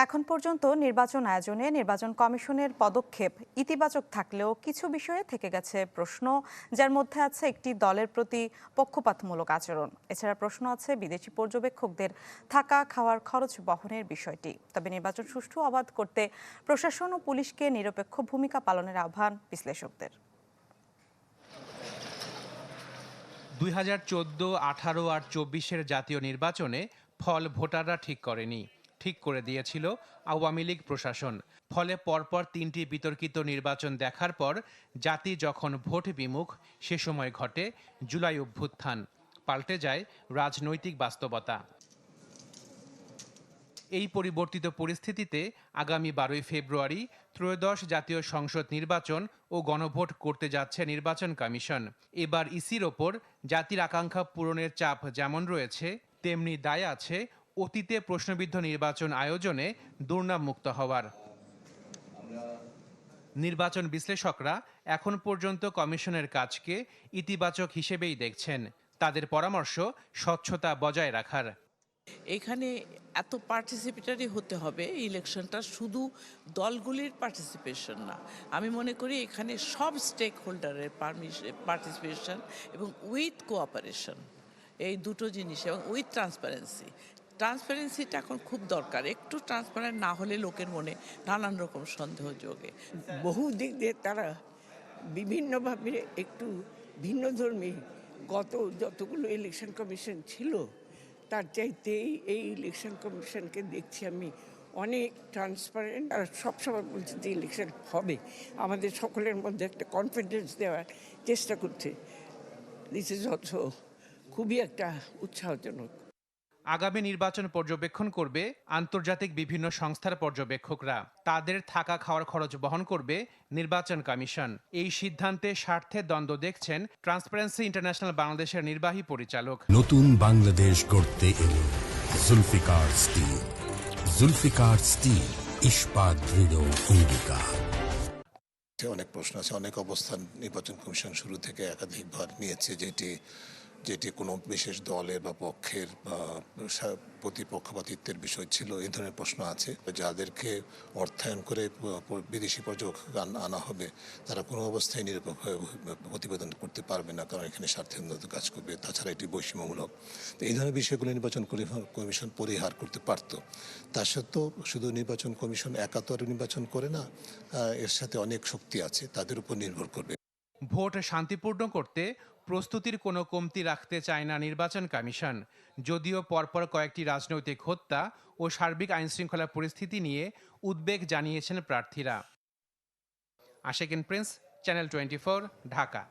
এখন পর্যন্ত নির্বাচন আয়োজনে নির্বাচন কমিশনের পদক্ষেপ ইতিবাচক থাকলেও কিছু বিষয়ে থেকে গেছে প্রশ্ন, যার মধ্যে আছে একটি দলের প্রতি পক্ষপাতমূলক আচরণ। এছাড়া প্রশ্ন আছে বিদেশি পর্যবেক্ষকদের থাকা খাওয়ার খরচ বহনের বিষয়টি। তবে নির্বাচন সুষ্ঠু অবাধ করতে প্রশাসন ও পুলিশকে নিরপেক্ষ ভূমিকা পালনের আহ্বান বিশ্লেষকদের। 2014, 18 আর 24-এর জাতীয় নির্বাচনে ফল ভোটাররা ঠিক করেনি, ঠিক করে দিয়েছিল আওয়ামী লীগ প্রশাসন। ফলে পরপর 3টি বিতর্কিত নির্বাচন দেখার পর জাতি যখন ভোট বিমুখ, সে সময় ঘটে জুলাই অভ্যুত্থান, পাল্টে যায় রাজনৈতিক বাস্তবতা। এই পরিবর্তিত পরিস্থিতিতে আগামী 12ই ফেব্রুয়ারি ত্রয়োদশ জাতীয় সংসদ নির্বাচন ও গণভোট করতে যাচ্ছে নির্বাচন কমিশন। এবার ইসির ওপর জাতির আকাঙ্ক্ষা পূরণের চাপ যেমন রয়েছে, তেমনি দায় আছে অতীতে প্রশ্নবিদ্ধ নির্বাচন আয়োজনে দুর্নাম মুক্ত হওয়ার। নির্বাচন বিশ্লেষকরা এখন পর্যন্ত কমিশনের কাজকে ইতিবাচক হিসেবেই দেখছেন। তাদের পরামর্শ স্বচ্ছতা বজায় রাখার। এখানে এত পার্টিসিপেটারি হতে হবে, ইলেকশনটা শুধু দলগুলির পার্টিসিপেশন না। আমি মনে করি এখানে সব স্টেক হোল্ডারের পার্টিসিপেশন এবং উইথ কোঅপারেশন, এই দুটো জিনিস, এবং উইথ ট্রান্সপারেন্সিটা এখন খুব দরকার। একটু ট্রান্সপারেন্ট না হলে লোকের মনে নানান রকম সন্দেহ যোগে। বহু দিক দিয়ে তারা বিভিন্নভাবে একটু ভিন্নধর্মী। গত যতগুলো ইলেকশন কমিশন ছিল তার চাইতেই এই ইলেকশন কমিশনকে দেখছি আমি অনেক ট্রান্সপারেন্ট। আর সবসময় বলছে যে ইলেকশন হবে, আমাদের সকলের মধ্যে একটা কনফিডেন্স দেওয়ার চেষ্টা করছে। দিস ইজ অলসো খুবই একটা উৎসাহজনক। আগামী নির্বাচন পর্যবেক্ষণ করবে আন্তর্জাতিক বিভিন্ন সংস্থার পর্যবেক্ষকরা। তাদের থাকা খাওয়ার খরচ বহন করবে নির্বাচন কমিশন। এই সিদ্ধান্তে স্বার্থের দ্বন্দ্ব দেখছেন ট্রান্সপারেন্সি ইন্টারন্যাশনাল বাংলাদেশের নির্বাহী পরিচালক। নতুন বাংলাদেশ গড়তে এলো জুলফিকার স্টিল। জুলফিকার স্টিল, ইস্পাত দৃঢ় অঙ্গীকার। অনেক প্রশ্ন আছে, অনেক অবস্থান নির্বাচন কমিশন শুরু থেকে একাধিকবার নিয়েছে, যেটি কোনো বিশেষ দলের বা পক্ষের প্রতিপক্ষপাতিত্বের বিষয় ছিল। এই ধরনের প্রশ্ন আছে। যাদেরকে অর্থায়ন করে বিদেশি পর্যবেক্ষক আনা হবে, তারা কোনো অবস্থায় নিরপেক্ষ প্রতিবেদন করতে পারবে না, কারণ এখানে স্বার্থের মধ্যে কাজ করবে। তাছাড়া এটি বৈষম্যমূলক। তো এই ধরনের বিষয়গুলো নির্বাচন কমিশন পরিহার করতে পারত। তা সত্ত্বেও শুধু নির্বাচন কমিশন একা তো আর নির্বাচন করে না, এর সাথে অনেক শক্তি আছে, তাদের উপর নির্ভর করবে। ভোট শান্তিপূর্ণ করতে প্রস্তুতির কোনো কমতি রাখতে চায় না নির্বাচন কমিশন। যদিও পরপর কয়েকটি রাজনৈতিক হত্যা ও সার্বিক আইনশৃঙ্খলা পরিস্থিতি নিয়ে উদ্বেগ জানিয়েছেন প্রার্থীরা। Ashikin Prince, channel 24, Dhaka.